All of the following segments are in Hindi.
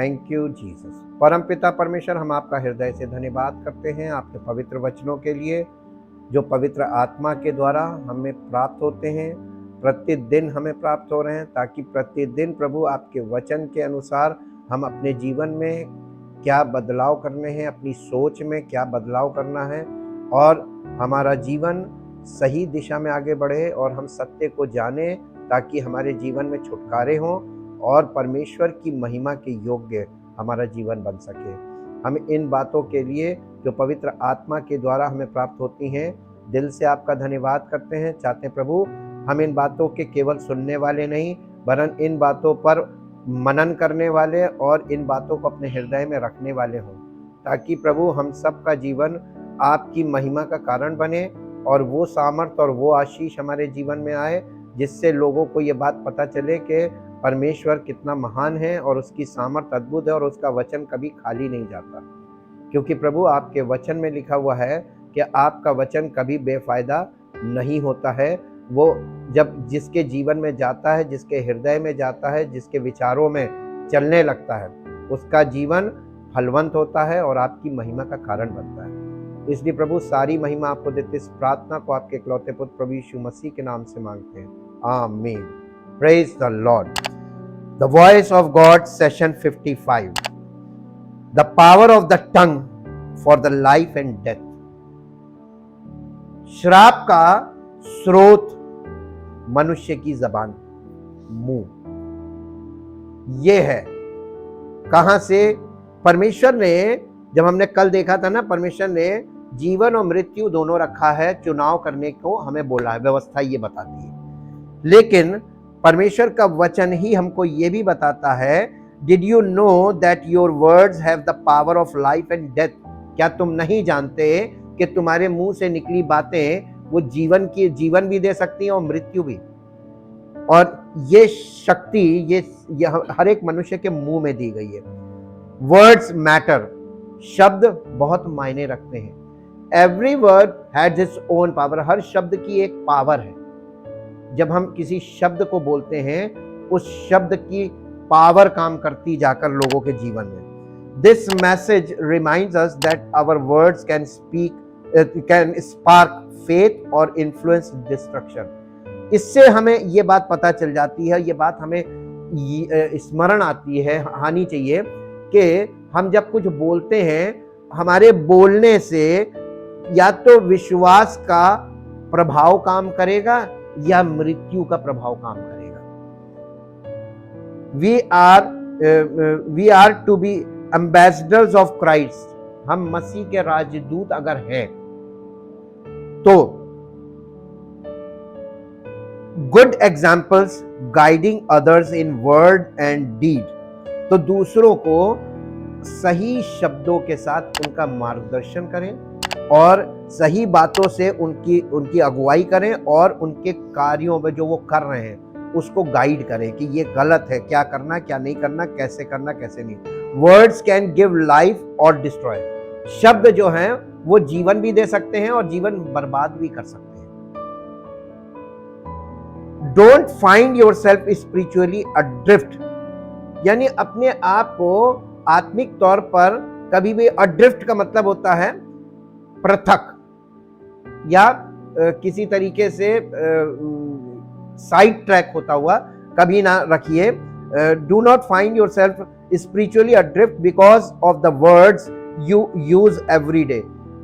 Thank you Jesus. परमपिता परमेश्वर, हम आपका हृदय से धन्यवाद करते हैं आपके पवित्र वचनों के लिए, जो पवित्र आत्मा के द्वारा हमें प्राप्त होते हैं, प्रतिदिन हमें प्राप्त हो रहे हैं, ताकि प्रतिदिन प्रभु आपके वचन के अनुसार हम अपने जीवन में क्या बदलाव करने हैं, अपनी सोच में क्या बदलाव करना है, और हमारा जीवन सही दिशा में आगे बढ़े और हम सत्य को जाने, ताकि हमारे जीवन में छुटकारे हों और परमेश्वर की महिमा के योग्य हमारा जीवन बन सके। हम इन बातों के लिए जो पवित्र आत्मा के द्वारा हमें प्राप्त होती हैं, दिल से आपका धन्यवाद करते हैं। चाहते हैं प्रभु हम इन बातों के केवल सुनने वाले नहीं, वरन इन बातों पर मनन करने वाले और इन बातों को अपने हृदय में रखने वाले हों, ताकि प्रभु हम सबका जीवन आपकी महिमा का कारण बने और वो सामर्थ और वो आशीष हमारे जीवन में आए, जिससे लोगों को ये बात पता चले कि परमेश्वर कितना महान है और उसकी सामर्थ अद्भुत है और उसका वचन कभी खाली नहीं जाता। क्योंकि प्रभु आपके वचन में लिखा हुआ है कि आपका वचन कभी बेफायदा नहीं होता है। वो जब जिसके जीवन में जाता है, जिसके हृदय में जाता है, जिसके विचारों में चलने लगता है, उसका जीवन फलवंत होता है और आपकी महिमा का कारण बनता है। इसलिए प्रभु सारी महिमा आपको देते, इस प्रार्थना को आपके इकलौते पुत्र प्रभु यीशु मसीह के नाम से मांगते हैं, आमीन। Praise the Lord. The voice of God, session 55, the power of the tongue for the life and death. श्राप का स्रोत मनुष्य की जबान, मुंह। ये है कहां से? परमेश्वर ने, जब हमने कल देखा था ना, परमेश्वर ने जीवन और मृत्यु दोनों रखा है, चुनाव करने को हमें बोला है, व्यवस्था ये बताती है। लेकिन परमेश्वर का वचन ही हमको ये भी बताता है, did you know that your words have the power of life and death. क्या तुम नहीं जानते कि तुम्हारे मुंह से निकली बातें वो जीवन भी दे सकती हैं और मृत्यु भी। और ये शक्ति ये हर एक मनुष्य के मुंह में दी गई है। वर्ड्स मैटर, शब्द बहुत मायने रखते हैं। Every word has its own power, हर शब्द की एक पावर है। जब हम किसी शब्द को बोलते हैं, उस शब्द की पावर काम करती जाकर लोगों के जीवन में। This message reminds us that our words can spark faith और इन्फ्लुएंस डिस्ट्रक्शन। इससे हमें ये बात पता चल जाती है, ये बात हमें स्मरण आनी चाहिए कि हम जब कुछ बोलते हैं, हमारे बोलने से या तो विश्वास का प्रभाव काम करेगा या मृत्यु का प्रभाव काम करेगा। We are to be ambassadors of Christ. हम मसीह के राजदूत अगर हैं, तो good examples guiding others in word and deed, तो दूसरों को सही शब्दों के साथ उनका मार्गदर्शन करें और सही बातों से उनकी अगुवाई करें और उनके कार्यों में जो वो कर रहे हैं उसको गाइड करें कि ये गलत है, क्या करना क्या नहीं करना, कैसे करना कैसे नहीं। वर्ड्स कैन गिव लाइफ और डिस्ट्रॉय। शब्द जो हैं वो जीवन भी दे सकते हैं और जीवन बर्बाद भी कर सकते हैं। डोंट फाइंड योरसेल्फ स्पिरिचुअली अड्रिफ्ट, यानी अपने आप को आत्मिक तौर पर कभी भी, अड्रिफ्ट का मतलब होता है पृथक या किसी तरीके से साइड ट्रैक होता हुआ कभी ना रखिए। Do not find yourself spiritually adrift because of the words you use every day.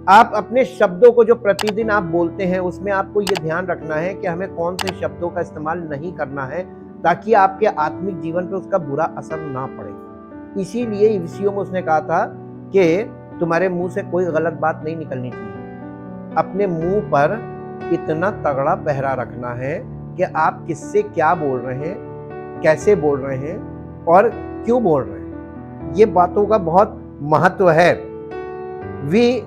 आप अपने शब्दों को जो प्रतिदिन आप बोलते हैं, उसमें आपको ये ध्यान रखना है कि हमें कौन से शब्दों का इस्तेमाल नहीं करना है, ताकि आपके आत्मिक जीवन पे उसका बुरा असर ना पड़े। इसीलिए इफिसियों में उसने कहा था कि तुम्हारे मुंह से कोई गलत बात नहीं निकलनी चाहिए। अपने मुंह पर इतना तगड़ा पहरा रखना है कि आप किससे क्या बोल रहे हैं, कैसे बोल रहे हैं और क्यों बोल रहे हैं। ये बातों का बहुत महत्व है। We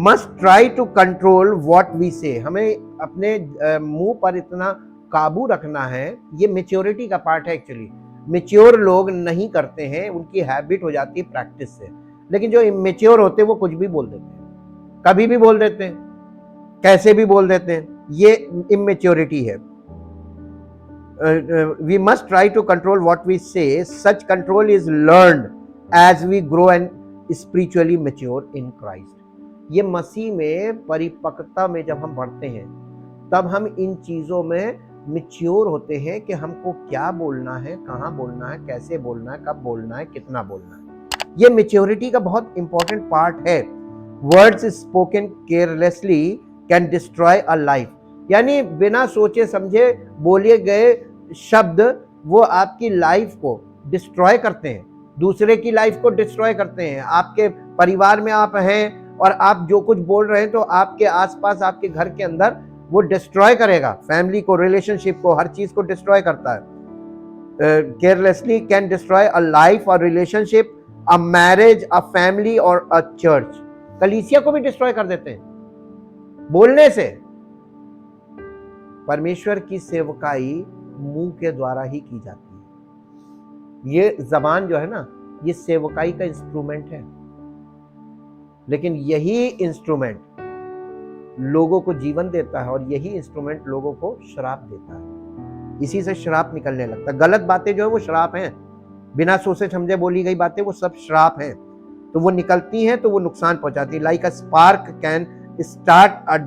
must try to control what we say. हमें अपने मुंह पर इतना काबू रखना है। ये मैच्योरिटी का पार्ट है। एक्चुअली मैच्योर लोग नहीं करते हैं, उनकी हैबिट हो जाती है प्रैक्टिस से। लेकिन जो इमेच्योर होते हैं वो कुछ भी बोल देते हैं, कभी भी बोल देते हैं, कैसे भी बोल देते हैं। ये इमेच्योरिटी है। we must try to control what we say. Such control is learned as we grow and spiritually mature in Christ. ये मसीह में परिपक्वता में जब हम बढ़ते हैं तब हम इन चीजों में मैच्योर होते हैं कि हमको क्या बोलना है, कहाँ बोलना है, कैसे बोलना है, कब बोलना है, कितना बोलना है। ये मैच्योरिटी का बहुत इंपॉर्टेंट पार्ट है। Words spoken carelessly can destroy a life, यानी बिना सोचे समझे बोले गए शब्द वो आपकी लाइफ को डिस्ट्रॉय करते हैं, दूसरे की लाइफ को डिस्ट्रॉय करते हैं। आपके परिवार में आप हैं और आप जो कुछ बोल रहे हैं तो आपके आसपास, आपके घर के अंदर वो डिस्ट्रॉय करेगा, फैमिली को, रिलेशनशिप को, हर चीज को डिस्ट्रॉय करता है। Carelessly can destroy a life, a relationship, a marriage, a family और अ चर्च। कलीसिया को भी डिस्ट्रॉय कर देते हैं बोलने से। परमेश्वर की सेवकाई मुंह के द्वारा ही की जाती है। ये जबान जो है ना, ये सेवकाई का इंस्ट्रूमेंट है, लेकिन यही इंस्ट्रूमेंट लोगों को जीवन देता है और यही इंस्ट्रूमेंट लोगों को श्राप देता है। इसी से श्राप निकलने लगता है। गलत बातें जो है वो श्राप हैं, बिना सोचे समझे बोली गई बातें वो सब श्राप हैं। तो वो निकलती हैं तो वो नुकसान पहुंचाती है। Like a spark can start a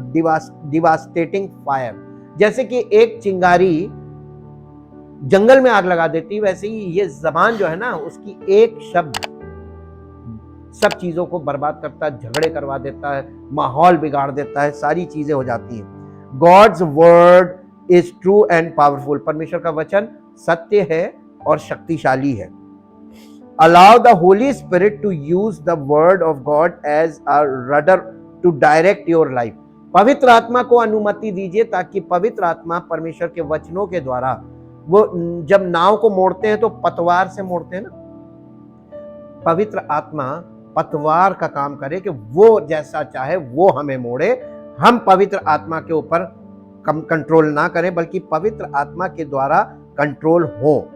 devastating fire. जैसे कि एक चिंगारी जंगल में आग लगा देती है, वैसे ही ये जबान जो है ना, उसकी एक शब्द सब चीजों को बर्बाद करता है, झगड़े करवा देता है, माहौल बिगाड़ देता है, सारी चीजें हो जाती हैं। God's word is true and powerful. परमेश्वर का वचन सत्य है और शक्तिशाली है। Allow the Holy Spirit to use the word of God as a rudder to direct your life. पवित्र आत्मा को अनुमति दीजिए ताकि पवित्र आत्मा परमेश्वर के वचनों के द्वारा, वो जब नाव को मोड़ते हैं तो पतवार से मोड़ते हैं ना, पवित्र आत्मा पतवार का काम करे कि वो जैसा चाहे वो हमें मोड़े। हम पवित्र आत्मा के ऊपर कंट्रोल ना करें, बल्कि पवित्र आत्मा के द्वारा कंट्रोल हो।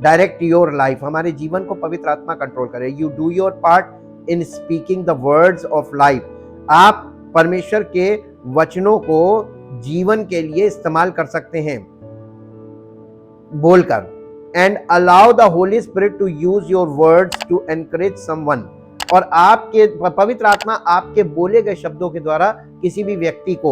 डायरेक्ट योर लाइफ, हमारे जीवन को पवित्र आत्मा कंट्रोल करे। You do your part in speaking the words of life. आप परमेश्वर के वचनों को जीवन के लिए इस्तेमाल कर सकते हैं बोलकर। And allow the Holy Spirit to use your words to encourage someone. और आपके पवित्र आत्मा आपके बोले गए शब्दों के द्वारा किसी भी व्यक्ति को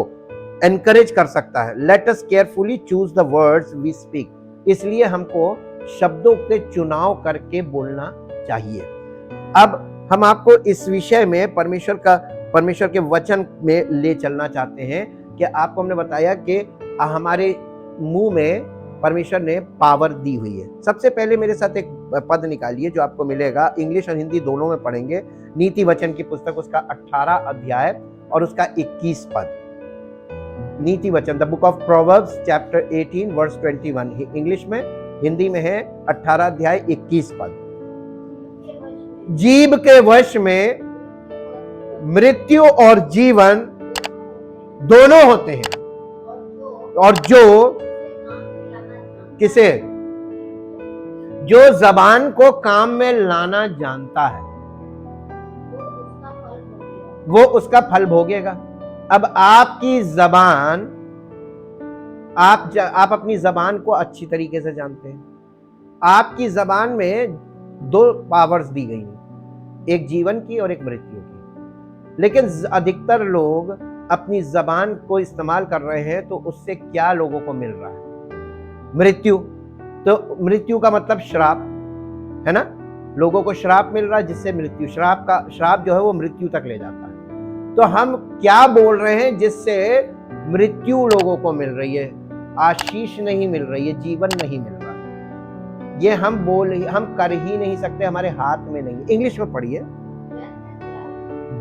एनकरेज कर सकता है। Let us carefully choose the words we speak. इसलिए हमको शब्दों के चुनाव करके बोलना चाहिए। अब हम आपको इस विषय में परमेश्वर के वचन में ले चलना चाहते हैं कि आपको हमने बताया कि हमारे मुंह में परमेश्वर ने पावर दी हुई है। सबसे पहले मेरे साथ एक पद निकालिए जो आपको मिलेगा, इंग्लिश और हिंदी दोनों में पढ़ेंगे। नीति वचन की पुस्तक, उसका 18 अध्याय और उसका 21 पद। नीति वचन, the book of Proverbs chapter 18 verse 21, English में, हिंदी में है 18 अध्याय 21 पद। जीभ के वश में मृत्यु और जीवन दोनों होते हैं, और जो किसे, जो जबान को काम में लाना जानता है वो उसका फल भोगेगा। अब आपकी जबान, आप अपनी जबान को अच्छी तरीके से जानते हैं। आपकी जबान में 2 पावर्स दी गई हैं, एक जीवन की और एक मृत्यु की। लेकिन अधिकतर लोग अपनी जबान को इस्तेमाल कर रहे हैं तो उससे क्या लोगों को मिल रहा है? मृत्यु। तो मृत्यु का मतलब श्राप है ना, लोगों को श्राप मिल रहा है जिससे मृत्यु, श्राप जो है वो मृत्यु तक ले जाता है। तो हम क्या बोल रहे हैं जिससे मृत्यु लोगों को मिल रही है, आशीष नहीं मिल रही है, जीवन नहीं मिल रहा है। ये हम कर ही नहीं सकते, हमारे हाथ में नहीं। इंग्लिश में पढ़िए,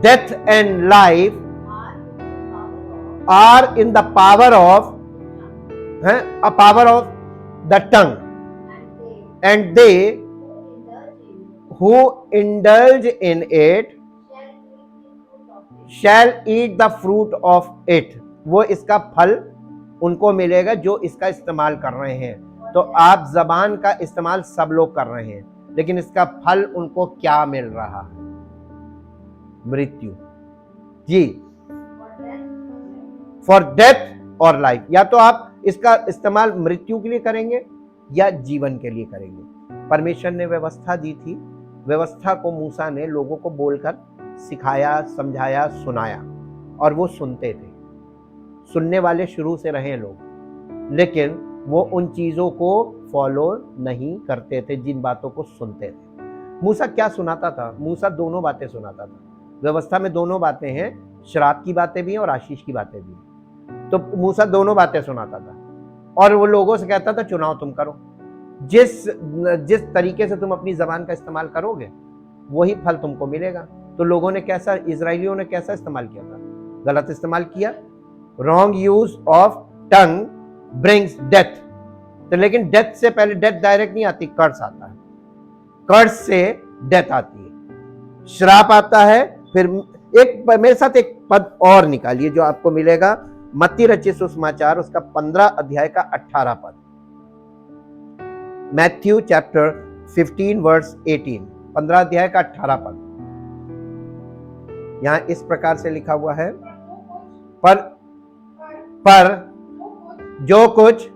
death and life are in the power of the tongue, and they who indulge in it shall eat the fruit of it. वो इसका फल उनको मिलेगा जो इसका इस्तेमाल कर रहे हैं। तो आप जबान का इस्तेमाल सब लोग कर रहे हैं, लेकिन इसका फल उनको क्या मिल रहा है? मृत्यु। जी, फॉर डेथ और लाइफ। या तो आप इसका इस्तेमाल मृत्यु के लिए करेंगे या जीवन के लिए करेंगे। परमेश्वर ने व्यवस्था दी थी व्यवस्था को मूसा ने लोगों को बोलकर सिखाया, समझाया, सुनाया, और वो सुनते थे। सुनने वाले शुरू से रहे लोग, लेकिन वो उन चीज़ों को फॉलो नहीं करते थे जिन बातों को सुनते थे। मूसा क्या सुनाता था? मूसा दोनों बातें सुनाता था। व्यवस्था में दोनों बातें हैं, श्राप की बातें भी हैं और आशीष की बातें भी हैं। तो मूसा दोनों बातें सुनाता था और वो लोगों से कहता था चुनाव तुम करो, जिस तरीके से तुम अपनी जबान का इस्तेमाल करोगे वही फल तुमको मिलेगा। तो लोगों ने कैसा, इजराइलियों ने कैसा इस्तेमाल किया था? गलत इस्तेमाल किया। Wrong use of tongue brings death. तो लेकिन डेथ से पहले, डेथ डायरेक्ट नहीं आती, कर्स आता है, कर्स से डेथ आती है, श्राप आता है। फिर एक मेरे साथ एक पद और निकालिए जो आपको मिलेगा, मत्ती रचित सुसमाचार उसका 15 अध्याय का 18 पद। मैथ्यू चैप्टर 15 वर्स 18, 15 अध्याय का 18 पद। यहां इस प्रकार से लिखा हुआ है, पर जो कुछ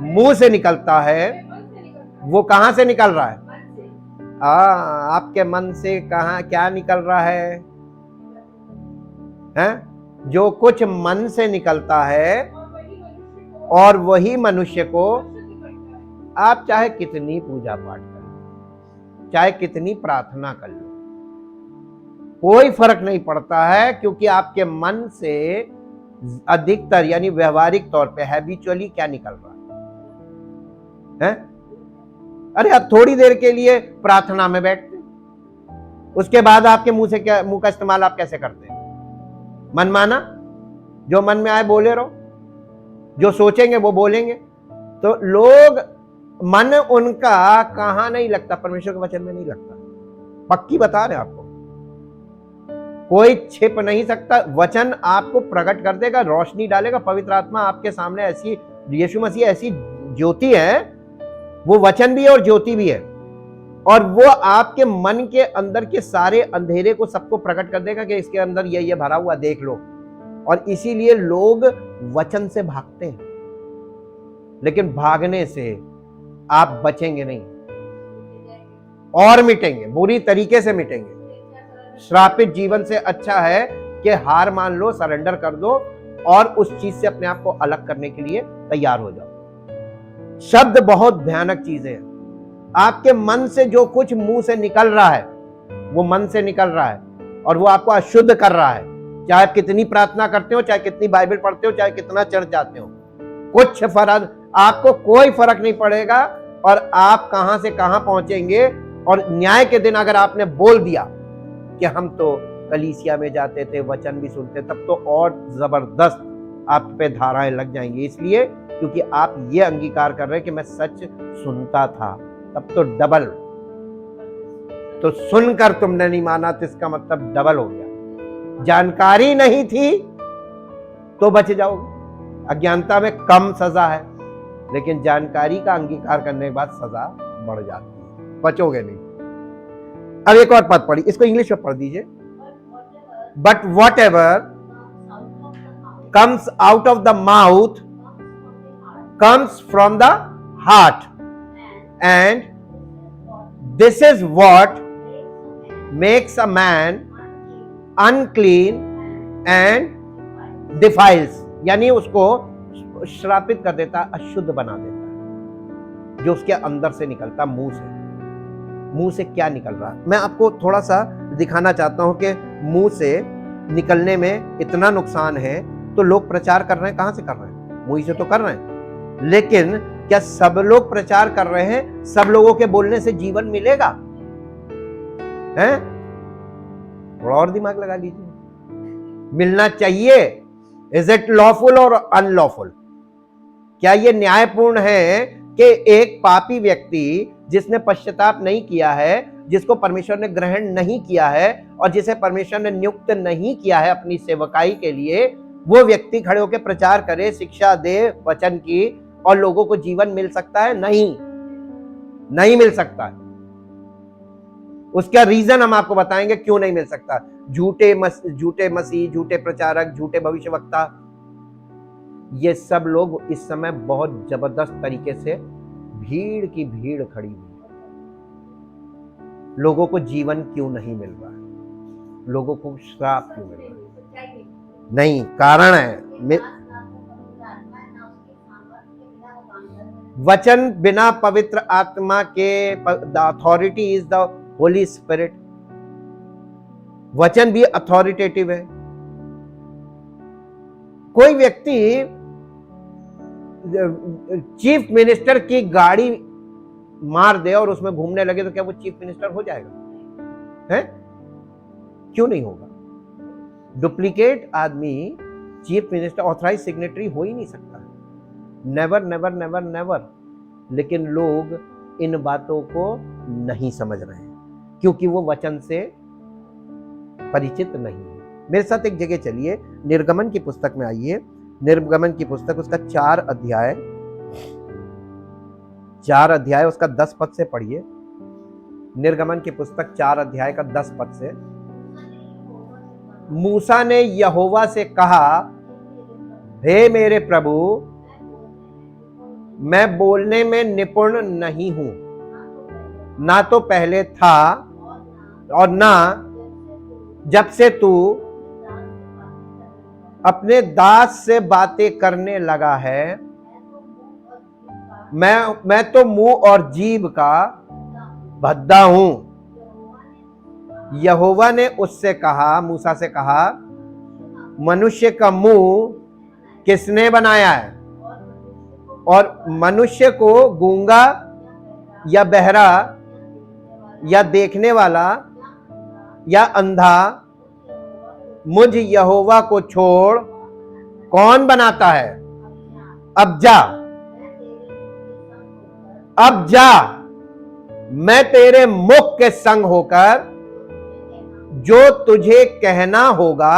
मुंह से निकलता है वो कहां से निकल रहा है? आपके मन से कहां क्या निकल रहा है? हैं? जो कुछ मन से निकलता है और वही मनुष्य को, आप चाहे कितनी पूजा पाठ कर लो, चाहे कितनी प्रार्थना कर लो, कोई फर्क नहीं पड़ता है, क्योंकि आपके मन से अधिकतर यानी व्यवहारिक तौर पे हैबिचुअली क्या निकल रहा है? अरे आप थोड़ी देर के लिए प्रार्थना में बैठते, उसके बाद आपके मुंह से क्या, मुंह का इस्तेमाल आप कैसे करते हैं? मनमाना, जो मन में आए बोले रहो, जो सोचेंगे वो बोलेंगे। तो लोग, मन उनका कहां नहीं लगता? परमेश्वर के वचन में नहीं लगता। पक्की बता रहे आपको, कोई छिप नहीं सकता। वचन आपको प्रकट कर देगा, रोशनी डालेगा। पवित्र आत्मा आपके सामने ऐसी, यीशु मसीह ऐसी ज्योति है, वो वचन भी है और ज्योति भी है, और वो आपके मन के अंदर के सारे अंधेरे को सबको प्रकट कर देगा कि इसके अंदर ये भरा हुआ, देख लो। और इसीलिए लोग वचन से भागते हैं, लेकिन भागने से आप बचेंगे नहीं और मिटेंगे, बुरी तरीके से मिटेंगे। श्रापित जीवन से अच्छा है कि हार मान लो, सरेंडर कर दो और उस चीज से अपने आप को अलग करने के लिए तैयार हो जाओ। शब्द बहुत भयानक चीजें हैं। आपके मन से जो कुछ मुंह से निकल रहा है वो मन से निकल रहा है और वो आपको अशुद्ध कर रहा है। चाहे आप कितनी प्रार्थना करते हो, चाहे कितनी बाइबल पढ़ते हो, चाहे कितना चर्च जाते हो, कुछ फर्क, आपको कोई फर्क नहीं पड़ेगा। और आप कहां से कहां पहुंचेंगे। और न्याय के दिन अगर आपने बोल दिया कि हम तो कलीसिया में जाते थे, वचन भी सुनते, तब तो और जबरदस्त आप पे धाराएं लग जाएंगी। इसलिए क्योंकि आप ये अंगीकार कर रहे हैं कि मैं सच सुनता था, तब तो डबल। तो सुनकर तुमने नहीं माना तो इसका मतलब डबल हो गया। जानकारी नहीं थी तो बच जाओगे। अज्ञानता में कम सजा है, लेकिन जानकारी का अंगीकार करने के बाद सजा बढ़ जाती है, बचोगे नहीं। अब एक और पद पढ़ी, इसको इंग्लिश में पढ़ दीजिए। But what ever comes out of the mouth comes from the heart, and this is what makes a man unclean and defiles, यानी उसको श्रापित कर देता है, अशुद्ध बना देता है, जो उसके अंदर से निकलता, मुंह से। मुंह से क्या निकल रहा है मैं आपको थोड़ा सा दिखाना चाहता हूं कि मुंह से निकलने में इतना नुकसान है। तो लोग प्रचार कर रहे हैं, कहां से कर रहे हैं? मुंह से तो कर रहे हैं, लेकिन क्या सब लोग प्रचार कर रहे हैं? सब लोगों के बोलने से जीवन मिलेगा? हैं? थोड़ा और दिमाग लगा लीजिए। मिलना चाहिए। इज इट लॉफुल और अनलॉफुल? क्या यह न्यायपूर्ण है कि एक पापी व्यक्ति जिसने पश्चाताप नहीं किया है, जिसको परमेश्वर ने ग्रहण नहीं किया है और जिसे परमेश्वर ने नियुक्त नहीं किया है अपनी सेवकाई के लिए, वो व्यक्ति खड़े होकर प्रचार करे, शिक्षा दे वचन की, और लोगों को जीवन मिल सकता है? नहीं मिल सकता है। उसका रीजन हम आपको बताएंगे क्यों नहीं मिल सकता। झूठे मसीह, झूठे प्रचारक, झूठे भविष्यवक्ता, ये सब लोग इस समय बहुत जबरदस्त तरीके से भीड़ की भीड़ खड़ी हुई है। लोगों को जीवन क्यों नहीं मिल रहा है, लोगों को श्राप क्यों मिल रहा है? नहीं, कारण है वचन बिना पवित्र आत्मा के, the authority is the Holy spirit. वचन भी अथॉरिटेटिव है। कोई व्यक्ति चीफ मिनिस्टर की गाड़ी मार दे और उसमें घूमने लगे तो क्या वो चीफ मिनिस्टर हो जाएगा? है? क्यों नहीं होगा? डुप्लीकेट आदमी चीफ मिनिस्टर, ऑथराइज सिग्नेटरी हो ही नहीं सकता। Never never never never. लेकिन लोग इन बातों को नहीं समझ रहे हैं क्योंकि वो वचन से परिचित नहीं है। मेरे साथ एक जगह चलिए, निर्गमन की पुस्तक में आइए। निर्गमन की पुस्तक, उसका 4 अध्याय उसका 10 पद से पढ़िए। निर्गमन की पुस्तक 4 अध्याय का 10 पद से। मूसा ने यहोवा से कहा, हे मेरे प्रभु, मैं बोलने में निपुण नहीं हूं, ना तो पहले था और ना जब से तू अपने दास से बातें करने लगा है। मैं तो मुंह और जीभ का भद्दा हूं। यहोवा ने उससे कहा, मूसा से कहा, मनुष्य का मुंह किसने बनाया है? और मनुष्य को गूंगा या बहरा या देखने वाला या अंधा मुझ यहोवा को छोड़ कौन बनाता है? अब जा, मैं तेरे मुख के संग होकर जो तुझे कहना होगा।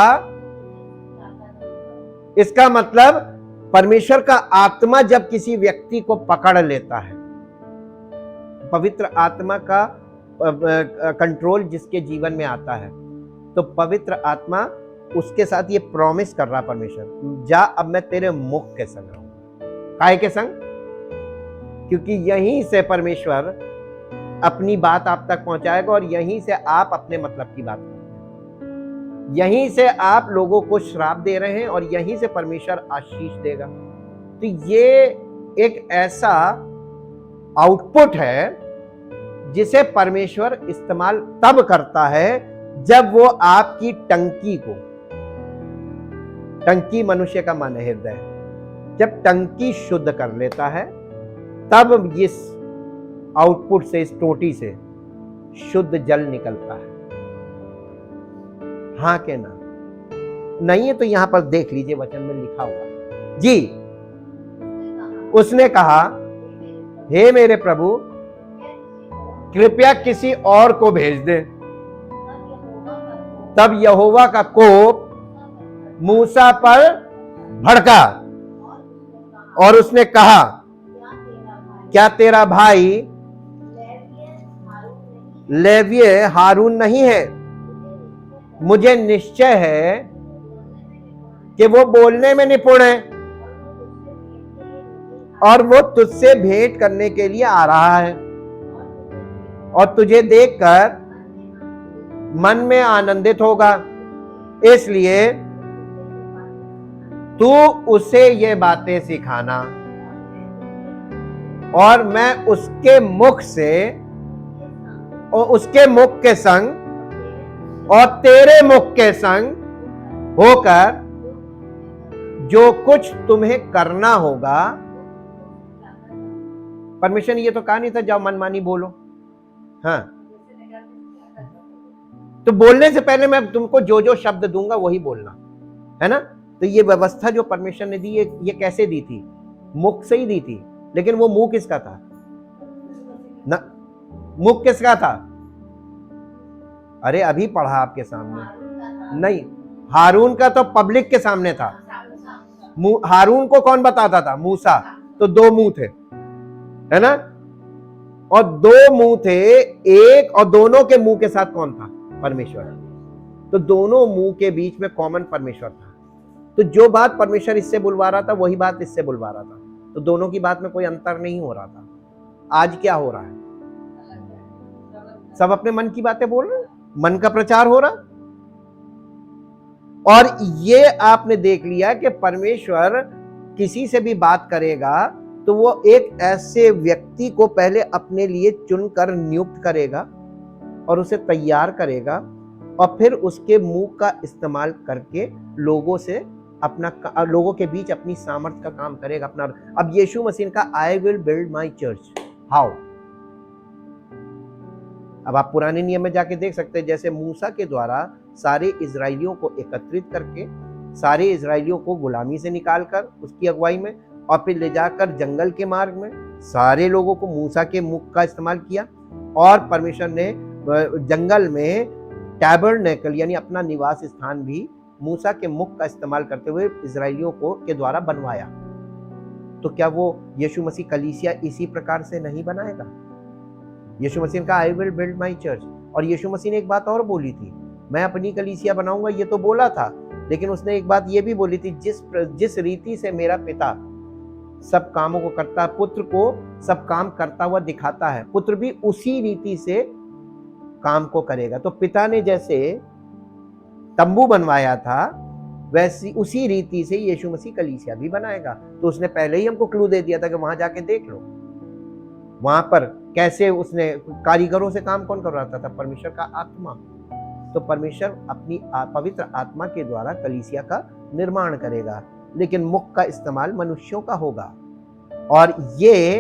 इसका मतलब परमेश्वर का आत्मा जब किसी व्यक्ति को पकड़ लेता है, पवित्र आत्मा का कंट्रोल जिसके जीवन में आता है, तो पवित्र आत्मा उसके साथ ये प्रॉमिस कर रहा परमेश्वर, जा अब मैं तेरे मुख के संग रहूंगा। काहे के संग? क्योंकि यहीं से परमेश्वर अपनी बात आप तक पहुंचाएगा और यहीं से आप अपने मतलब की बात करेंगे। यहीं से आप लोगों को श्राप दे रहे हैं और यहीं से परमेश्वर आशीष देगा। तो ये एक ऐसा आउटपुट है जिसे परमेश्वर इस्तेमाल तब करता है जब वो आपकी टंकी मनुष्य का मन है, हृदय, जब टंकी शुद्ध कर लेता है तब इस आउटपुट से, इस टोटी से शुद्ध जल निकलता है। हाँ के ना? नहीं है तो यहां पर देख लीजिए, वचन में लिखा हुआ जी। उसने कहा, हे मेरे प्रभु, कृपया किसी और को भेज दे। तब यहोवा का कोप मूसा पर भड़का और उसने कहा, क्या तेरा भाई लेवीय हारून नहीं है? मुझे निश्चय है कि वो बोलने में निपुण है और वो तुझसे भेंट करने के लिए आ रहा है और तुझे देखकर मन में आनंदित होगा। इसलिए तू उसे ये बातें सिखाना और मैं उसके मुख से और उसके मुख के संग और तेरे मुख के संग होकर जो कुछ तुम्हें करना होगा। परमेश्वर ने ये तो कहा नहीं था जाओ मनमानी बोलो। हाँ, तो बोलने से पहले मैं तुमको जो जो शब्द दूंगा वही बोलना है ना। तो ये व्यवस्था जो परमेश्वर ने दी, ये कैसे दी थी? मुख से ही दी थी। लेकिन वो मुंह किसका था ना? मुख किसका था? अरे अभी पढ़ा आपके सामने। नहीं, हारून का तो पब्लिक के सामने था। हारून को कौन बताता था? मूसा। तो 2 मुंह थे, है ना? और 2 मुंह थे, एक, और दोनों के मुंह के साथ कौन था? परमेश्वर। तो दोनों मुंह के बीच में कॉमन परमेश्वर था। तो जो बात परमेश्वर इससे बुलवा रहा था वही बात इससे बुलवा रहा था। तो दोनों की बात में कोई अंतर नहीं हो रहा था। आज क्या हो रहा है? सब अपने मन की बातें बोल रहे हैं, मन का प्रचार हो रहा। और ये आपने देख लिया कि परमेश्वर किसी से भी बात करेगा तो वो एक ऐसे व्यक्ति को पहले अपने लिए चुनकर नियुक्त करेगा और उसे तैयार करेगा और फिर उसके मुंह का इस्तेमाल करके लोगों के बीच अपनी सामर्थ्य का काम करेगा अपना। अब यीशु मसीह का I will build my church, how? अब आप पुराने नियम में जाके देख सकते हैं, जैसे मूसा के द्वारा सारे इजराइलियों को एकत्रित करके, सारे इजराइलियों को गुलामी से निकालकर उसकी अगुवाई में और फिर ले जाकर जंगल के मार्ग में सारे लोगों को मूसा के मुख का इस्तेमाल किया और परमेश्वर ने जंगल में टैबरनेकल यानी अपना निवास स्थान भी मूसा के मुख का इस्तेमाल करते हुए इजराइलियों के द्वारा बनवाया। तो क्या वो यीशु मसीह कलीसिया इसी प्रकार से नहीं बनाएगा? यीशु मसीह का I will build my church, और यीशु मसीह ने एक बात और बोली थी, मैं अपनी कलीसिया बनाऊंगा, ये तो बोला था, लेकिन उसने एक बात ये भी बोली थी, जिस रीति से मेरा पिता सब कामों को करता है, पुत्र को सब काम करता हुआ दिखाता है, पुत्र भी उसी रीति से काम को करेगा। तो पिता ने जैसे तंबू बनवाया था वैसी उसी रीति से यीशु मसीह कलीसिया भी बनाएगा। तो उसने पहले ही हमको क्लू दे दिया था कि वहां जाके देख लो वहां पर कैसे उसने कारीगरों से काम कौन करवाता था? परमेश्वर का आत्मा। तो परमेश्वर अपनी पवित्र आत्मा के द्वारा कलीसिया का निर्माण करेगा, लेकिन मुख का इस्तेमाल मनुष्यों का होगा। और ये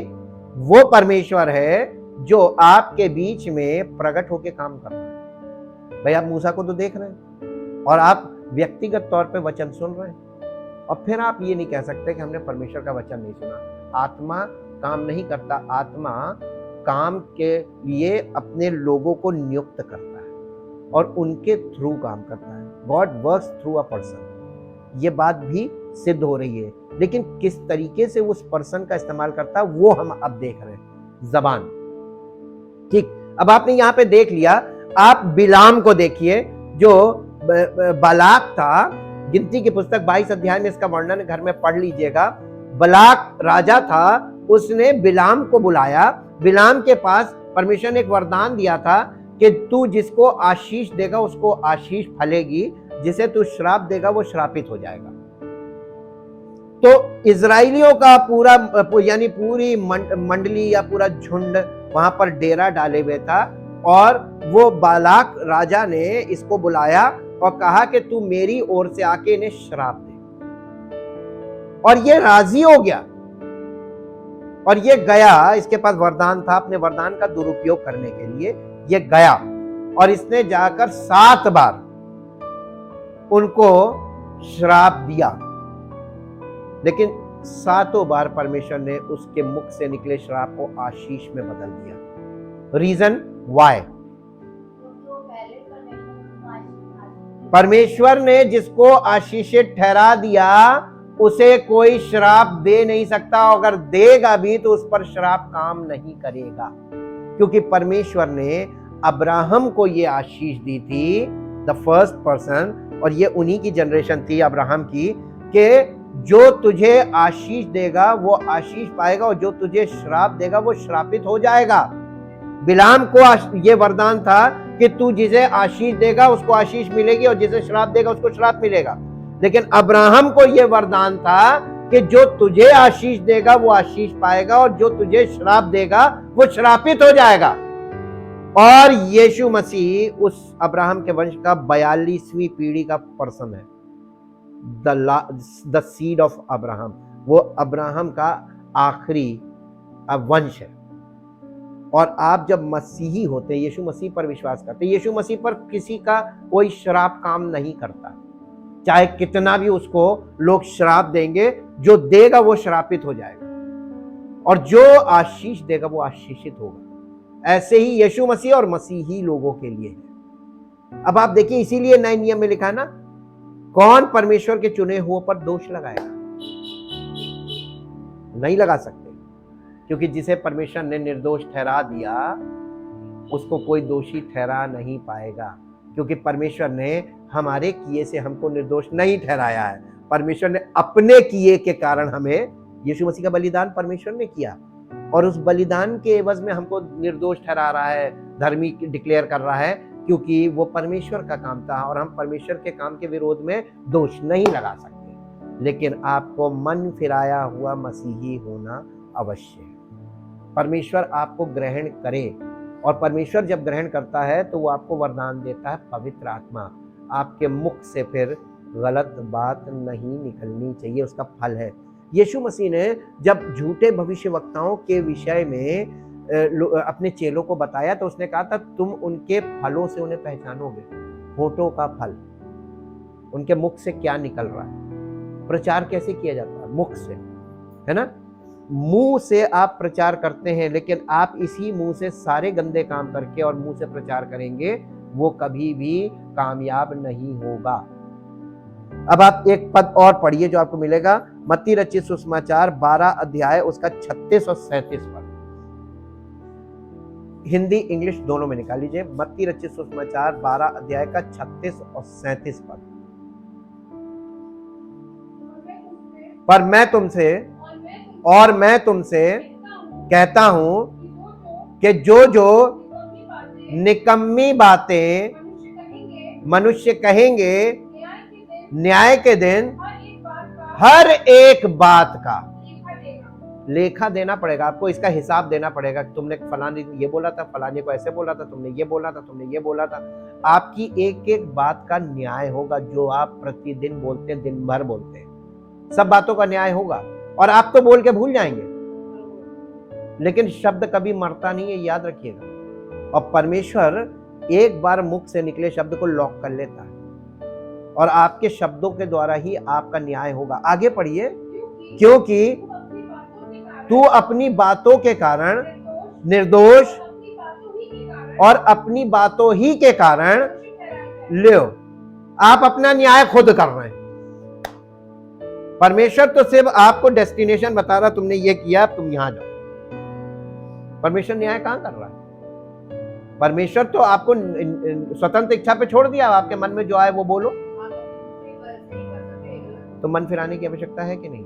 वो परमेश्वर है जो आपके बीच में प्रकट होकर काम कर रहा है। भाई आप मूसा को तो देख रहे हैं और आप व्यक्तिगत तौर पे वचन सुन रहे हैं, और फिर आप ये नहीं कह सकते कि हमने परमेश्वर का वचन नहीं सुना। आत्मा काम नहीं करता, आत्मा काम के लिए अपने लोगों को नियुक्त करता है और उनके थ्रू काम करता है। God works through a person, ये बात भी सिद्ध हो रही है, लेकिन किस तरीके से उस पर्सन का इस्तेमाल करता है वो हम अब देख रहे हैं। जबान, ठीक। अब आपने यहां पे देख लिया, आप बिलाम को देखिए जो बालाक था। गिनती की पुस्तक 22 अध्याय में इसका वर्णन घर में पढ़ लीजिएगा। बालाक राजा था, उसने बिलाम को बुलाया। बिलाम के पास परमेश्वर ने एक वरदान दिया था कि तू जिसको आशीष देगा उसको आशीष फलेगी, जिसे तू श्राप देगा वो श्रापित हो जाएगा। तो इजराइलियों का पूरा यानी पूरी मंडली या पूरा झुंड वहां पर डेरा डाले हुए था, और वो बालाक राजा ने इसको बुलाया और कहा कि तू मेरी ओर से आके इन्हें श्राप दे। और ये राजी हो गया और ये गया, इसके पास वरदान था, अपने वरदान का दुरुपयोग करने के लिए ये गया और इसने जाकर 7 बार उनको श्राप दिया, लेकिन 7 बार परमेश्वर ने उसके मुख से निकले श्राप को आशीष में बदल दिया। Reason why? परमेश्वर ने जिसको आशीषित ठहरा दिया उसे कोई श्राप दे नहीं सकता, अगर देगा भी तो उस पर श्राप काम नहीं करेगा, क्योंकि परमेश्वर ने अब्राहम को ये आशीष दी थी, द फर्स्ट पर्सन, और ये उन्हीं की जनरेशन थी अब्राहम की, कि जो तुझे आशीष देगा वो आशीष पाएगा और जो तुझे श्राप देगा वो श्रापित हो जाएगा। बिलाम को ये वरदान था कि तू जिसे आशीष देगा उसको आशीष मिलेगी और जिसे श्राप देगा उसको श्राप मिलेगा, लेकिन अब्राहम को यह वरदान था कि जो तुझे आशीष देगा वो आशीष पाएगा और जो तुझे श्राप देगा वो श्रापित हो जाएगा। और यीशु मसीह उस अब्राहम के वंश का 42वीं पीढ़ी का पर्सन है, द सीड ऑफ अब्राहम। वो अब्राहम का आखिरी वंश है। और आप जब मसीही होते हैं, यीशु मसीह पर विश्वास करते हैं, यीशु मसीह पर किसी का कोई श्राप काम नहीं करता, चाहे कितना भी उसको लोग श्राप देंगे, जो देगा वो श्रापित हो जाएगा और जो आशीष देगा वो आशीषित होगा। ऐसे ही यीशु मसीह और मसीही लोगों के लिए है। अब आप देखिए, इसीलिए नए नियम में लिखा है ना, कौन परमेश्वर के चुने हुए पर दोष लगाएगा? नहीं लगा सकते, क्योंकि जिसे परमेश्वर ने निर्दोष ठहरा दिया उसको कोई दोषी ठहरा नहीं पाएगा, क्योंकि परमेश्वर ने हमारे किए से हमको निर्दोष नहीं ठहराया है। परमेश्वर ने अपने किए के कारण हमें, यीशु मसीह का बलिदान परमेश्वर ने किया और उस बलिदान के एवज में हमको निर्दोष ठहरा रहा है, धर्मी डिक्लेयर कर रहा है, क्योंकि वो परमेश्वर का काम था और हम परमेश्वर के काम के विरोध में दोष नहीं लगा सकते। लेकिन आपको मन फिराया हुआ मसीही होना अवश्य है। परमेश्वर आपको ग्रहण करे, और परमेश्वर जब ग्रहण करता है तो वो आपको वरदान देता है पवित्र आत्मा। आपके मुख से फिर गलत बात नहीं निकलनी चाहिए, उसका फल है। यीशु मसीह ने जब झूठे भविष्यवक्ताओं के विषय में अपने चेलों को बताया तो उसने कहा था, तुम उनके फलों से उन्हें पहचानोगे। होठों का फल, उनके मुख से क्या निकल रहा है। प्रचार कैसे किया जाता है? मुख से, है ना। मुंह से आप प्रचार करते हैं, लेकिन आप इसी मुंह से सारे गंदे काम करके और मुंह से प्रचार करेंगे, वो कभी भी कामयाब नहीं होगा। अब आप एक पद और पढ़िए जो आपको मिलेगा, मत्ती रचित सुसमाचार 12 अध्याय उसका 36 और 37 पद। हिंदी इंग्लिश दोनों में निकाल लीजिए। मत्ती रचित सुसमाचार 12 अध्याय का 36 और 37 पद। पर मैं तुमसे कहता हूं कि जो जो निकम्मी बातें मनुष्य कहेंगे न्याय के दिन हर एक बात का लेखा देना पड़ेगा। आपको इसका हिसाब देना पड़ेगा। तुमने फलाने ये बोला था, फलाने को ऐसे बोला था, तुमने ये बोला था, तुमने ये बोला था। आपकी एक एक बात का न्याय होगा। जो आप प्रतिदिन बोलते हैं, दिन भर बोलते हैं, सब बातों का न्याय होगा। और आप तो बोल के भूल जाएंगे, लेकिन शब्द कभी मरता नहीं है, याद रखिएगा। और परमेश्वर एक बार मुख से निकले शब्द को लॉक कर लेता है, और आपके शब्दों के द्वारा ही आपका न्याय होगा। आगे पढ़िए। क्योंकि तू अपनी बातों के कारण निर्दोष और अपनी बातों ही के कारण लियो। आप अपना न्याय खुद कर रहे हैं। परमेश्वर तो सिर्फ आपको डेस्टिनेशन बता रहा, तुमने ये किया, तुम यहां जाओ। परमेश्वर न्याय कहां कर रहा है? परमेश्वर तो आपको स्वतंत्र इच्छा पे छोड़ दिया। आपके मन में जो आए वो बोलो। तो मन फिराने की आवश्यकता है कि नहीं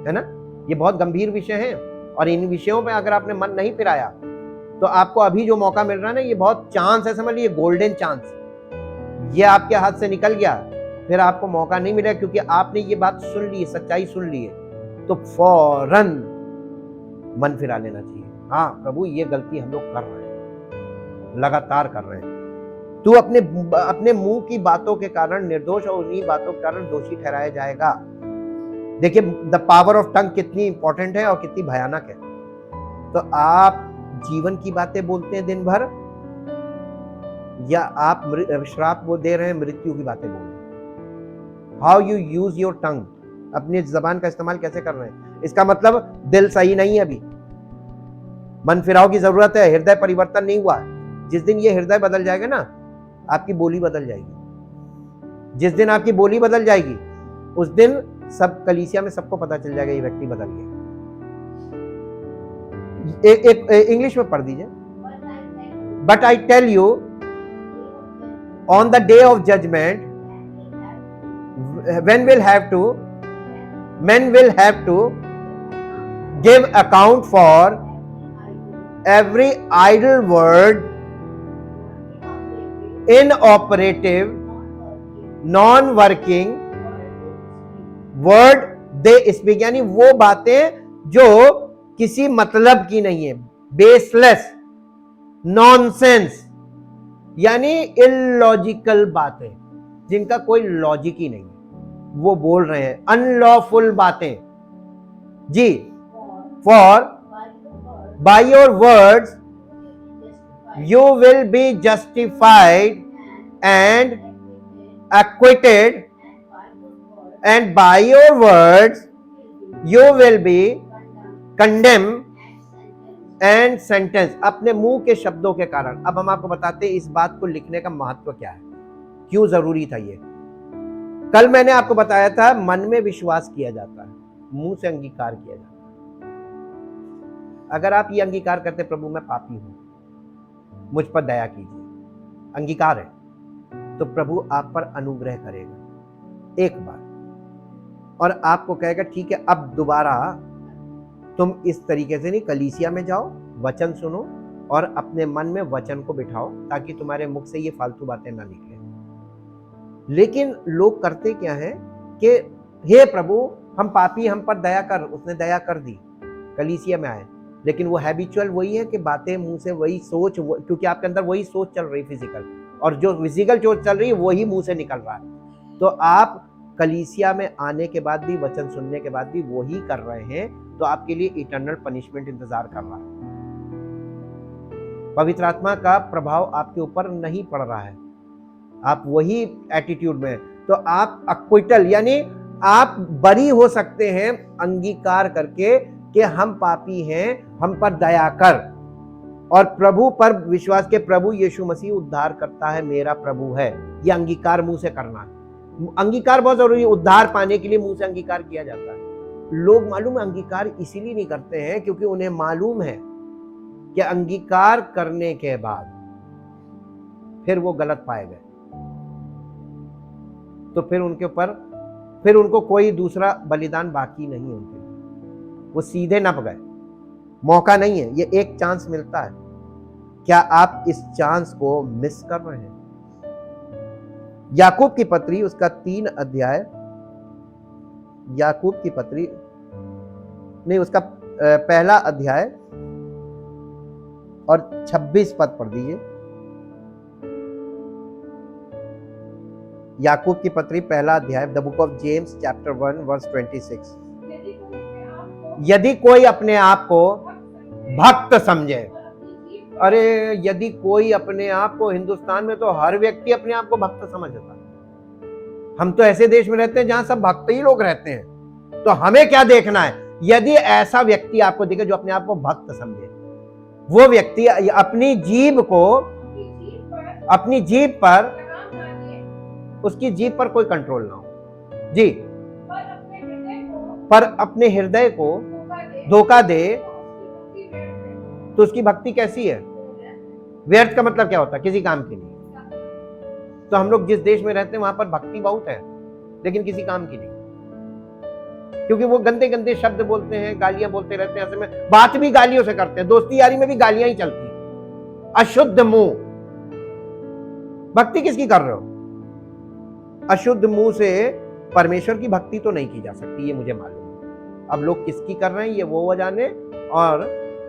है ना? ये बहुत गंभीर विषय है, और इन विषयों पे अगर आपने मन नहीं फिराया तो आपको अभी जो मौका मिल रहा है ना, ये बहुत चांस है, समझ लीजिए, गोल्डन चांस। ये आपके हाथ से निकल गया, फिर आपको मौका नहीं मिलेगा, क्योंकि आपने ये बात सुन ली, सच्चाई सुन ली है, तो फौरन मन फिरा लेना चाहिए। हाँ प्रभु, ये गलती हम लोग कर रहे हैं, लगातार कर रहे हैं। तू अपने मुंह की बातों के कारण निर्दोष और उन्हीं बातों के कारण दोषी ठहराया जाएगा। देखिए द पावर ऑफ टंग कितनी इंपॉर्टेंट है और कितनी भयानक है। तो आप जीवन की बातें बोलते हैं दिन भर, या आप श्राप वो दे रहे हैं, मृत्यु की बातें बोल रहे हैं। How you use your tongue, अपनी जबान का इस्तेमाल कैसे कर रहे हैं। इसका मतलब दिल सही नहीं है, अभी मन फिराव की जरूरत है, हृदय परिवर्तन नहीं हुआ। जिस दिन ये हृदय बदल जाएगा ना, आपकी बोली बदल जाएगी। जिस दिन आपकी बोली बदल जाएगी, उस दिन सब कलीसिया में सबको पता चल जाएगा ये व्यक्ति बदल गया। एक इंग्लिश में पढ़ दीजिए। But I tell you on the day of judgement when men will have to give account for every idle word, inoperative, non-working word they speak। यानी वो बातें जो किसी मतलब की नहीं है, बेसलेस, नॉनसेंस, यानी इलॉजिकल बातें जिनका कोई लॉजिक ही नहीं, वो बोल रहे हैं। अनलॉफुल बातें जी। For by your words you will be justified and acquitted, and by your words you will be condemned and sentenced। अपने मुंह के शब्दों के कारण। अब हम आपको बताते हैं इस बात को लिखने का महत्व क्या है, क्यों जरूरी था ये। कल मैंने आपको बताया था, मन में विश्वास किया जाता है, मुंह से अंगीकार किया जाता है। अगर आप ये अंगीकार करते, प्रभु मैं पापी हूं, मुझ पर दया कीजिए, अंगीकार है, तो प्रभु आप पर अनुग्रह करेगा एक बार, और आपको कहेगा ठीक है, अब दोबारा तुम इस तरीके से नहीं, कलीसिया में जाओ, वचन सुनो, और अपने मन में वचन को बिठाओ ताकि तुम्हारे मुख से ये फालतू बातें ना निकले। लेकिन लोग करते क्या है कि हे प्रभु हम पापी, हम पर दया कर, उसने दया कर दी, कलीसिया में आए, लेकिन वो हैबिचुअल वही है कि बातें मुंह से वही सोच, क्योंकि आपके अंदर वही सोच चल रही फिजिकल, और जो फिजिकल सोच चल रही है वही मुंह से निकल रहा है। तो आप कलीसिया में आने के बाद भी, वचन सुनने के बाद भी वही कर रहे हैं, तो आपके लिए इटर्नल पनिशमेंट इंतजार कर रहा है। पवित्र आत्मा का प्रभाव आपके ऊपर नहीं पड़ रहा है, आप वही एटीट्यूड में, तो आप अक्विटल यानी आप बरी हो सकते हैं अंगीकार करके कि हम पापी हैं, हम पर दया कर, और प्रभु पर विश्वास के प्रभु यीशु मसीह उद्धार करता है, मेरा प्रभु है, यह अंगीकार मुंह से करना है। अंगीकार बहुत जरूरी है, उद्धार पाने के लिए मुंह से अंगीकार किया जाता है। लोग मालूम है अंगीकार इसीलिए नहीं करते हैं क्योंकि उन्हें मालूम है कि अंगीकार करने के बाद फिर वो गलत पाए गए, तो फिर उनके ऊपर फिर उनको कोई दूसरा बलिदान बाकी नहीं, उनके वो सीधे नप गए, मौका नहीं है, ये एक चांस मिलता है। क्या आप इस चांस को मिस कर रहे हैं? याकूब की पत्री उसका 3 अध्याय, याकूब की पत्री नहीं, उसका पहला अध्याय और 26 पद पढ़ दीजिए। याकूब की पत्री पहला अध्याय, the book of James chapter 1 verse 26। यदि कोई अपने आप को भक्त समझे, अरे यदि कोई अपने आप को, हिंदुस्तान में तो हर व्यक्ति अपने आप को भक्त समझता है। हम तो ऐसे देश में रहते हैं जहां सब भक्त ही लोग रहते हैं, तो हमें क्या देखना है? यदि ऐसा व्यक्ति आपको दिखे जो अपने आप को भक्त समझे, वो व्यक्ति अपनी जीभ पर उसकी जीभ पर कोई कंट्रोल ना हो जी, पर अपने हृदय को धोखा दे, तो उसकी भक्ति कैसी है? व्यर्थ का मतलब क्या होता है? किसी काम की नहीं। तो हम लोग जिस देश में रहते हैं वहां पर भक्ति बहुत है, लेकिन किसी काम की नहीं, क्योंकि वो गंदे गंदे शब्द बोलते हैं, गालियां बोलते रहते हैं, ऐसे में बात भी गालियों से करते हैं, दोस्ती यारी में भी गालियां ही चलती, अशुद्ध मुंह। भक्ति किसकी कर रहे हो? अशुद्ध मुंह से परमेश्वर की भक्ति तो नहीं की जा सकती, ये मुझे मालूम है। अब लोग किसकी कर रहे हैं ये वो जाने और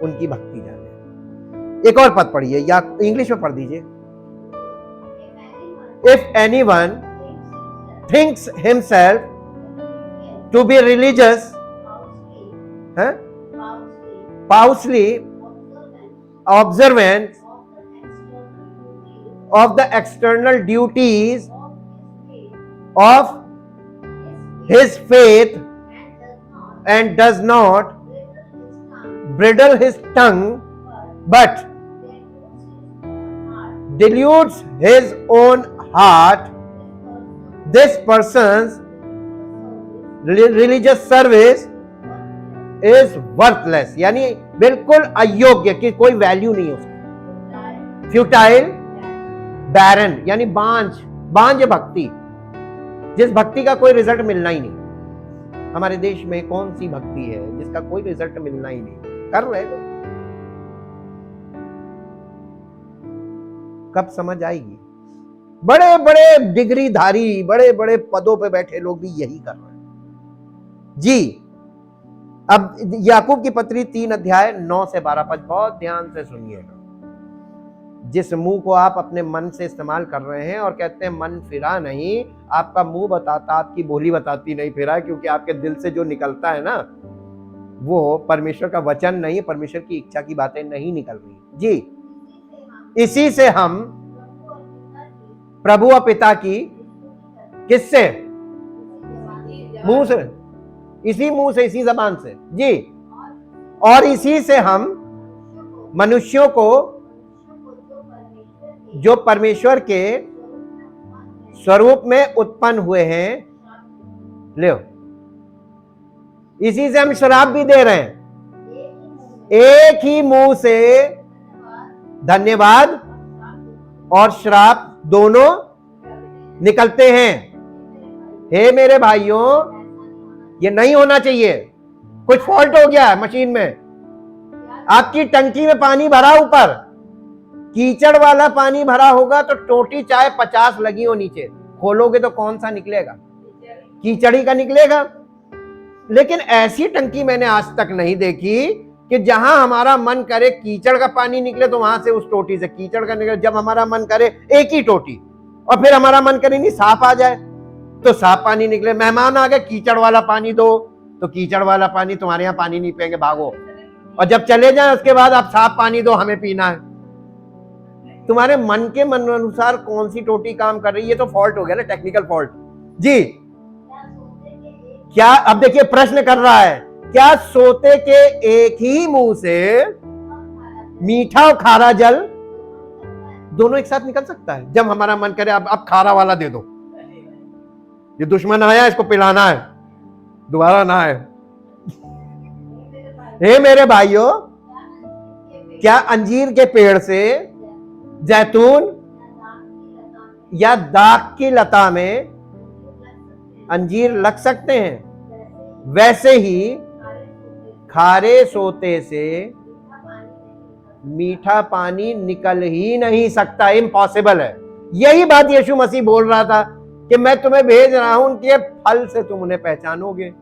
उनकी भक्ति जाने। एक और पद पढ़िए, या इंग्लिश में पढ़ दीजिए। If anyone thinks himself to be religious, piously observant of the external duties of his faith and does not bridle his tongue but dilutes his own heart, this person's religious service is worthless, यानी बिल्कुल अयोग्य, कि कोई वैल्यू नहीं है उसकी। फ्यूटाइल, बैरन यानी बांझ भक्ति, जिस भक्ति का कोई रिजल्ट मिलना ही नहीं। हमारे देश में कौन सी भक्ति है जिसका कोई रिजल्ट मिलना ही नहीं? कर रहे लोग, कब समझ आएगी? बड़े बड़े डिग्रीधारी, बड़े बड़े पदों पे बैठे लोग भी यही कर रहे हैं जी। अब याकूब की पत्री 3 अध्याय 9 से 12 पद बहुत ध्यान से सुनिएगा। जिस मुंह को आप अपने मन से इस्तेमाल कर रहे हैं और कहते हैं मन फिरा नहीं, आपका मुंह बताता, आपकी बोली बताती नहीं फिरा, क्योंकि आपके दिल से जो निकलता है ना वो परमेश्वर का वचन नहीं, परमेश्वर की इच्छा की बातें नहीं निकल रही जी। इसी से हम प्रभु और पिता की, किससे? मुंह से, इसी मुंह से, इसी जबान से जी, और इसी से हम मनुष्यों को जो परमेश्वर के स्वरूप में उत्पन्न हुए हैं, ले, इसी से हम शराब भी दे रहे हैं। एक ही मुंह से धन्यवाद और श्राप दोनों निकलते हैं। हे मेरे भाइयों, ये नहीं होना चाहिए। कुछ फॉल्ट हो गया है मशीन में, आपकी टंकी में पानी भरा ऊपर, कीचड़ वाला पानी भरा होगा तो टोटी चाहे 50 लगी हो नीचे, खोलोगे तो कौन सा निकलेगा? कीचड़ी का निकलेगा। लेकिन ऐसी टंकी मैंने आज तक नहीं देखी कि जहां हमारा मन करे कीचड़ का पानी निकले तो वहां से उस टोटी से कीचड़ का निकले। जब हमारा मन करे एक ही टोटी, और फिर हमारा मन करे नहीं साफ आ जाए तो साफ पानी निकले। मेहमान आ गए, कीचड़ वाला पानी दो, तो कीचड़ वाला पानी, तुम्हारे यहाँ पानी नहीं पिएंगे, भागो। और जब चले जाए उसके बाद आप साफ पानी दो, हमें पीना है। तुम्हारे मन के मन अनुसार कौन सी टोटी काम कर रही है, ये तो फॉल्ट हो गया ना, टेक्निकल फॉल्ट जी। क्या अब देखिए प्रश्न कर रहा है, क्या सोते के एक ही मुंह से मीठा और खारा जल दोनों एक साथ निकल सकता है? जब हमारा मन करे अब खारा वाला दे दो, ये दुश्मन आया इसको पिलाना है, दोबारा ना आए। हे मेरे भाइयों, क्या अंजीर के पेड़ से जैतून या दाख की लता में अंजीर लग सकते हैं? वैसे ही खारे सोते से मीठा पानी निकल ही नहीं सकता, इम्पॉसिबल है। यही बात यीशु मसीह बोल रहा था कि मैं तुम्हें भेज रहा हूं, उनके फल से तुम उन्हें पहचानोगे।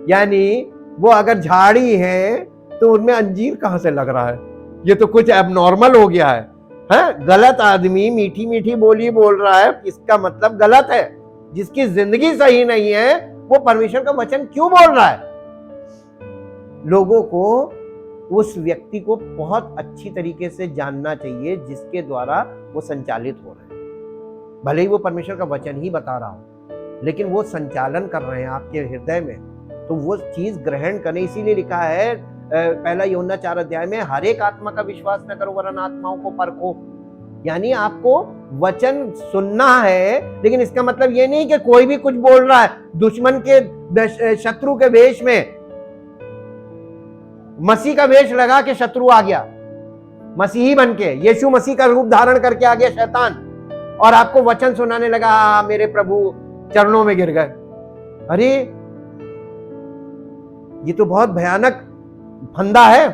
यानी वो अगर झाड़ी है तो उनमें अंजीर कहां से लग रहा है? ये तो कुछ एबनॉर्मल हो गया है। गलत आदमी मीठी मीठी बोली बोल रहा है, इसका मतलब गलत है। जिसकी जिंदगी सही नहीं है वो परमेश्वर का वचन क्यों बोल रहा है? लोगों को उस व्यक्ति को बहुत अच्छी तरीके से जानना चाहिए जिसके द्वारा वो संचालित हो रहे हैं। भले ही वो परमेश्वर का वचन ही बता रहा हो, लेकिन वो संचालन कर रहे हैं आपके हृदय में, तो वो चीज ग्रहण करने। इसीलिए लिखा है पहला यूहन्ना 4 अध्याय में, हर एक आत्मा का विश्वास न करो वरन आत्माओं को परखो। यानी आपको वचन सुनना है, लेकिन इसका मतलब ये नहीं कि कोई भी कुछ बोल रहा है। दुश्मन के शत्रु के वेश में मसीह का वेश लगा के शत्रु आ गया, मसीही बन के यीशु मसीह का रूप धारण करके आ गया शैतान, और आपको वचन सुनाने लगा, मेरे प्रभु चरणों में गिर गए। अरे ये तो बहुत भयानक फंदा है।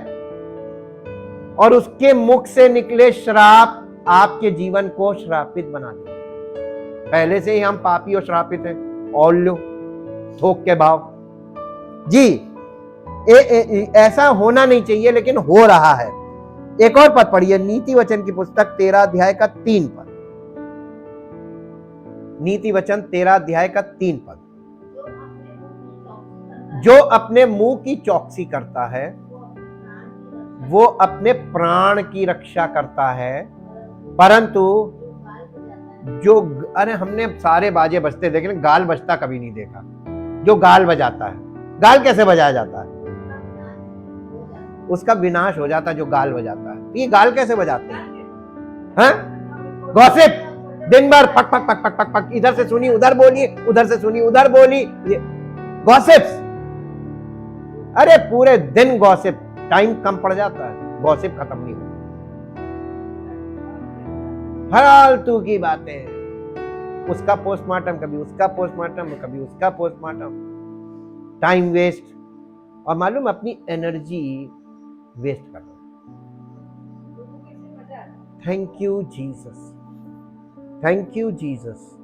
और उसके मुख से निकले श्राप आपके जीवन को श्रापित बना दे। पहले से ही हम पापी और श्रापित हैं, और लो थोक के भाव जी। ऐसा होना नहीं चाहिए, लेकिन हो रहा है। एक और पद पढ़िए, नीति वचन की पुस्तक 13 अध्याय का 3 पद। नीति वचन 13 अध्याय का 3 पद। जो अपने मुंह की चौकसी करता है वो अपने प्राण की रक्षा करता है, परंतु जो, अरे हमने सारे बाजे बजते देखे, गाल बजता कभी नहीं देखा। जो गाल बजाता है, गाल कैसे बजाया जाता है? उसका विनाश हो जाता है जो गाल बजाता है। ये गाल कैसे बजाते हैं? गॉसिप, दिन भर पक पक पक पक पक पक, इधर से सुनी उधर बोली, उधर से सुनी उधर बोली, गॉसिप्स। अरे पूरे दिन गॉसिप, टाइम कम पड़ जाता है, गॉसिप खत्म नहीं होता। फालतू की बातें, उसका पोस्टमार्टम, कभी उसका पोस्टमार्टम, कभी उसका पोस्टमार्टम, टाइम वेस्ट, और मालूम अपनी एनर्जी वेस्ट कर रहे। Thank you Jesus, thank you Jesus.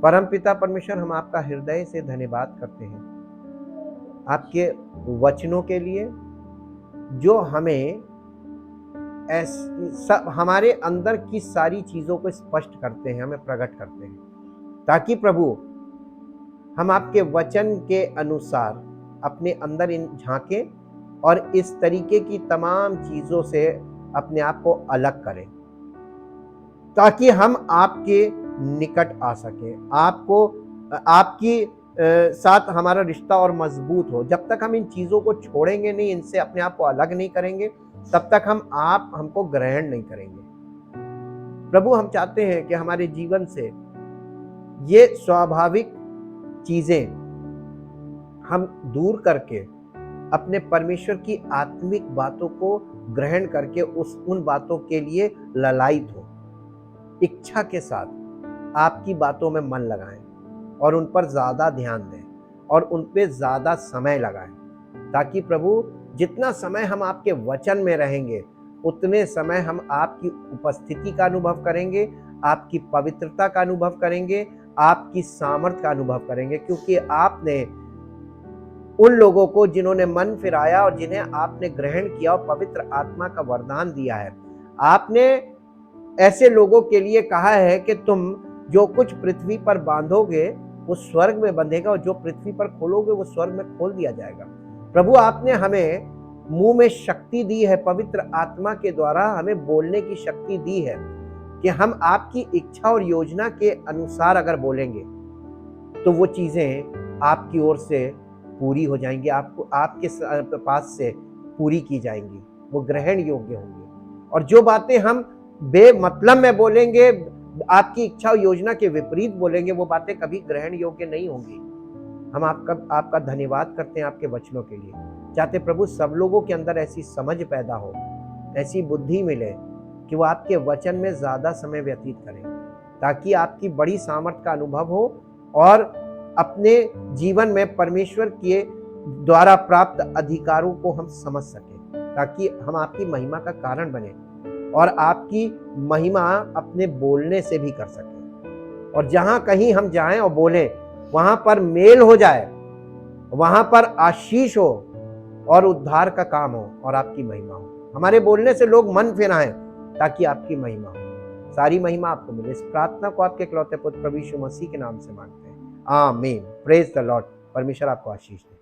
परमपिता परमेश्वर, हम आपका हृदय से धन्यवाद करते हैं आपके वचनों के लिए, जो हमें हमारे अंदर की सारी चीज़ों को स्पष्ट करते हैं, हमें प्रकट करते हैं, ताकि प्रभु हम आपके वचन के अनुसार अपने अंदर इन झांकें और इस तरीके की तमाम चीज़ों से अपने आप को अलग करें, ताकि हम आपके निकट आ सकें, आपको आपकी साथ हमारा रिश्ता और मजबूत हो। जब तक हम इन चीज़ों को छोड़ेंगे नहीं, इनसे अपने आप को अलग नहीं करेंगे, तब तक आप हमको ग्रहण नहीं करेंगे। प्रभु हम चाहते हैं कि हमारे जीवन से ये स्वाभाविक चीज़ें हम दूर करके अपने परमेश्वर की आत्मिक बातों को ग्रहण करके उन बातों के लिए ललायित हो, इच्छा के साथ आपकी बातों में मन लगाएं और उन पर ज़्यादा ध्यान दें और उन पे ज़्यादा समय लगाएं, ताकि प्रभु जितना समय हम आपके वचन में रहेंगे उतने समय हम आपकी उपस्थिति का अनुभव करेंगे, आपकी पवित्रता का अनुभव करेंगे, आपकी सामर्थ का अनुभव करेंगे, क्योंकि आपने उन लोगों को जिन्होंने मन फिराया और जिन्हें आपने ग्रहण किया और पवित्र आत्मा का वरदान दिया है, आपने ऐसे लोगों के लिए कहा है कि तुम जो कुछ पृथ्वी पर बांधोगे वो स्वर्ग में बंधेगा और जो पृथ्वी पर खोलोगे वो स्वर्ग में खोल दिया जाएगा। प्रभु, आपने हमें मुंह में शक्ति दी है, पवित्र आत्मा के द्वारा हमें बोलने की शक्ति दी है कि हम आपकी इच्छा और योजना के अनुसार अगर बोलेंगे तो वो चीजें आपकी ओर से पूरी हो जाएंगी, आपको आपके पास से पूरी की जाएंगी, वो ग्रहण योग्य होंगी। और जो बातें हम बेमतलब में बोलेंगे, आपकी इच्छा और योजना के विपरीत बोलेंगे, वो बातें कभी ग्रहण योग्य नहीं होंगी। हम आपका धन्यवाद करते हैं आपके वचनों के लिए। चाहते प्रभु सब लोगों के अंदर ऐसी समझ पैदा हो, ऐसी बुद्धि मिले कि वो आपके वचन में ज्यादा समय व्यतीत करें, ताकि आपकी बड़ी सामर्थ का अनुभव हो और अपने जीवन में परमेश्वर के द्वारा प्राप्त अधिकारों को हम समझ सकें, ताकि हम आपकी महिमा का कारण बने और आपकी महिमा अपने बोलने से भी कर सकें। और जहां कहीं हम जाएं और बोलें वहां पर मेल हो जाए, वहां पर आशीष हो और उद्धार का काम हो और आपकी महिमा हो। हमारे बोलने से लोग मन फिराएं ताकि आपकी महिमा हो। सारी महिमा आपको मिले। इस प्रार्थना को आपके इकलौते पुत्र प्रभु यीशु मसीह के नाम से मांगते हैं, आमीन। Praise the Lord. परमेश्वर आपको आशीष दे।